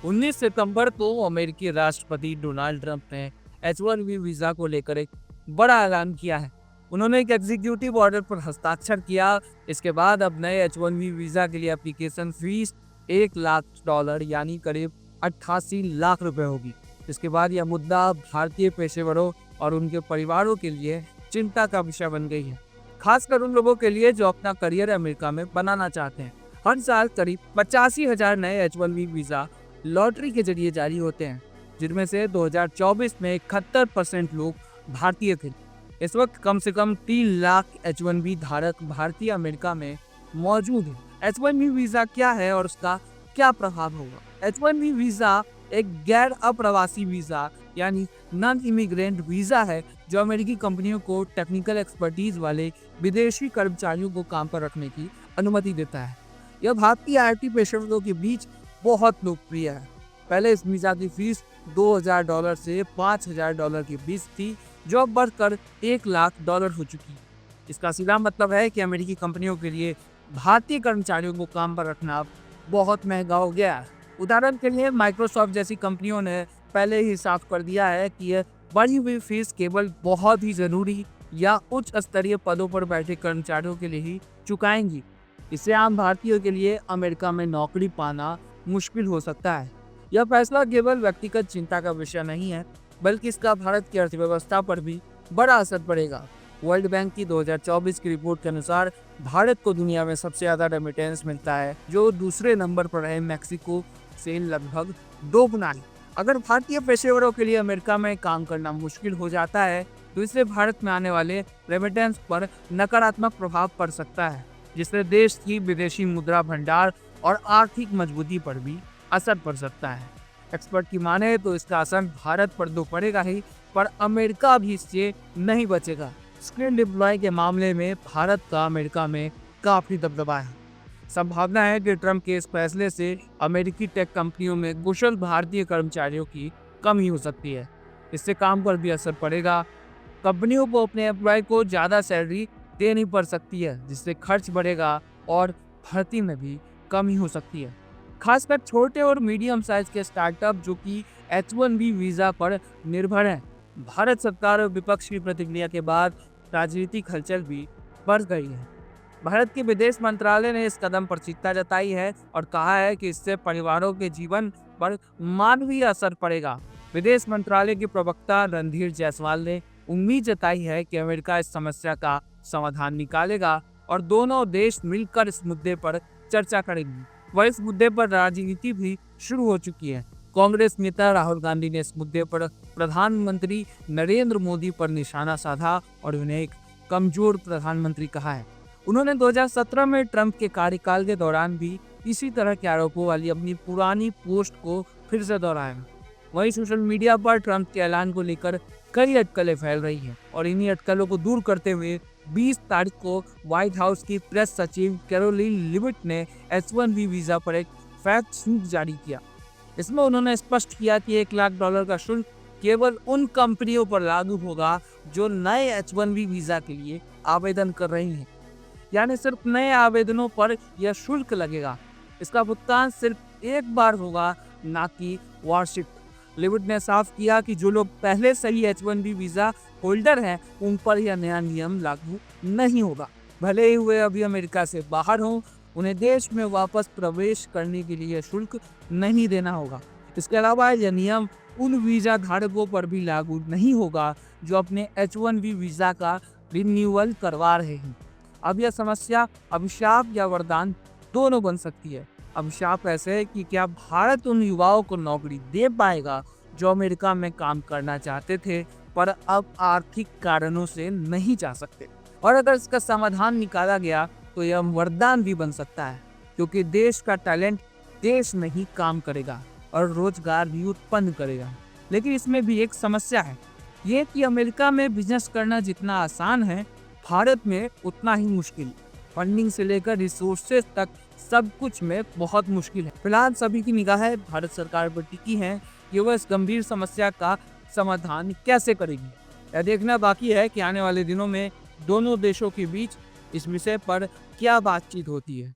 19 सितंबर को अमेरिकी राष्ट्रपति डोनाल्ड ट्रंप ने H1B वीजा को लेकर एक बड़ा ऐलान किया है। उन्होंने एक एग्जीक्यूटिव ऑर्डर पर हस्ताक्षर किया। इसके बाद अब नए H1B वीजा के लिए एप्लीकेशन फीस $1 लाख यानी करीब 88 लाख रुपए होगी। इसके बाद यह मुद्दा भारतीय पेशेवरों और उनके परिवारों के लिए चिंता का विषय बन गई है, खासकर उन लोगों के लिए जो अपना करियर अमेरिका में बनाना चाहते हैं। हर साल करीब 85,000 नए H1B वीजा लॉटरी के जरिए जारी होते हैं, जिनमें से 2024 में 71% लोग भारतीय थे। इस वक्त कम से कम 3 लाख H1B धारक भारतीय अमेरिका में मौजूद हैं। H1B वीजा क्या है और उसका क्या प्रभाव होगा? H1B वीजा एक गैर अप्रवासी वीजा यानी नॉन इमिग्रेंट वीजा है, जो अमेरिकी कंपनियों को टेक्निकल एक्सपर्टीज वाले विदेशी कर्मचारियों को काम पर रखने की अनुमति देता है। यह भारतीय IT पेशेवरों के बीच बहुत लोकप्रिय है। पहले इस वीजा की फीस $2,000 से $5,000 के बीच थी, जो अब बढ़कर $1 लाख हो चुकी है। इसका सीधा मतलब है कि अमेरिकी कंपनियों के लिए भारतीय कर्मचारियों को काम पर रखना बहुत महंगा हो गया है। उदाहरण के लिए माइक्रोसॉफ्ट जैसी कंपनियों ने पहले ही साफ कर दिया है कि यह बढ़ी हुई फीस केवल बहुत ही ज़रूरी या उच्च स्तरीय पदों पर बैठे कर्मचारियों के लिए ही चुकाएंगी। इससे आम भारतीयों के लिए अमेरिका में नौकरी पाना मुश्किल हो सकता है। यह फैसला केवल व्यक्तिगत चिंता का विषय नहीं है, बल्कि इसका भारत की अर्थव्यवस्था पर भी बड़ा असर पड़ेगा। वर्ल्ड बैंक की 2024 की रिपोर्ट के अनुसार भारत को दुनिया में सबसे ज़्यादा रेमिटेंस मिलता है, जो दूसरे नंबर पर है मैक्सिको से लगभग 2 गुना। अगर भारतीय पेशेवरों के लिए अमेरिका में काम करना मुश्किल हो जाता है, तो इससे भारत में आने वाले रेमिटेंस पर नकारात्मक प्रभाव पड़ सकता है, जिससे देश की विदेशी मुद्रा भंडार और आर्थिक मजबूती पर भी असर पड़ सकता है। एक्सपर्ट की माने तो इसका असर भारत पर तो पड़ेगा ही, पर अमेरिका भी इससे नहीं बचेगा। स्क्रीन डिप्लॉय के मामले में भारत का अमेरिका में काफ़ी दबदबा है। संभावना है कि ट्रंप के इस फैसले से अमेरिकी टेक कंपनियों में कुशल भारतीय कर्मचारियों की कमी हो सकती है। इससे काम पर भी असर पड़ेगा। कंपनियों को अपने एम्प्लॉय को ज़्यादा सैलरी देनी पड़ सकती है, जिससे खर्च बढ़ेगा और भर्ती में भी कमी हो सकती है। खासकर छोटे और मीडियम साइज के स्टार्टअप जो कि H1B वीज़ा पर निर्भर हैं। भारत सरकार और विपक्ष की प्रतिक्रिया के बाद राजनीतिक हलचल भी बढ़ गई है। भारत के विदेश मंत्रालय ने इस कदम पर चिंता जताई है और कहा है कि इससे परिवारों के जीवन पर मानवीय असर पड़ेगा। विदेश मंत्रालय के प्रवक्ता रणधीर जायसवाल ने उम्मीद जताई है कि अमेरिका इस समस्या का समाधान निकालेगा और दोनों देश मिलकर इस मुद्दे पर चर्चा करेंगे। वह इस मुद्दे पर राजनीति भी शुरू हो चुकी है। कांग्रेस नेता राहुल गांधी ने इस मुद्दे पर प्रधानमंत्री नरेंद्र मोदी पर निशाना साधा और उन्हें एक कमजोर प्रधानमंत्री कहा है। उन्होंने 2017 में ट्रंप के कार्यकाल के दौरान भी इसी तरह के आरोपों वाली अपनी पुरानी पोस्ट को फिर से दोहराया। वहीं सोशल मीडिया पर ट्रंप के ऐलान को लेकर कई अटकलें फैल रही हैं और इन्हीं अटकलों को दूर करते हुए 20 तारीख को व्हाइट हाउस की प्रेस सचिव कैरोलिन लिविट ने H1B वीजा पर एक फैक्ट शीट जारी किया। इसमें उन्होंने स्पष्ट किया कि $1 लाख का शुल्क केवल उन कंपनियों पर लागू होगा जो नए H1B वीजा के लिए आवेदन कर रही हैं, यानी सिर्फ नए आवेदनों पर यह शुल्क लगेगा। इसका भुगतान सिर्फ एक बार होगा, ना कि वार्षिक। लिविट ने साफ किया कि जो लोग पहले से ही H1B वीजा होल्डर हैं, उन पर यह नया नियम लागू नहीं होगा। भले ही वे अभी अमेरिका से बाहर हों, उन्हें देश में वापस प्रवेश करने के लिए शुल्क नहीं देना होगा। इसके अलावा यह नियम उन वीजा धारकों पर भी लागू नहीं होगा जो अपने H1B वीजा का रिन्यूअल करवा रहे हैं। अब यह समस्या अभिशाप या वरदान दोनों बन सकती है। अभिशाप ऐसे है कि क्या भारत उन युवाओं को नौकरी दे पाएगा जो अमेरिका में काम करना चाहते थे पर अब आर्थिक कारणों से नहीं जा सकते, और अगर इसका समाधान निकाला गया तो यह वरदान भी बन सकता है, क्योंकि देश का टैलेंट देश में ही काम करेगा और रोजगार भी उत्पन्न करेगा। लेकिन इसमें भी एक समस्या है, ये कि अमेरिका में बिजनेस करना जितना आसान है, भारत में उतना ही मुश्किल। फंडिंग से लेकर रिसोर्सेज तक सब कुछ में बहुत मुश्किल है। फिलहाल सभी की निगाहें भारत सरकार पर टिकी हैं कि वह इस गंभीर समस्या का समाधान कैसे करेगी। यह देखना बाकी है कि आने वाले दिनों में दोनों देशों के बीच इस विषय पर क्या बातचीत होती है।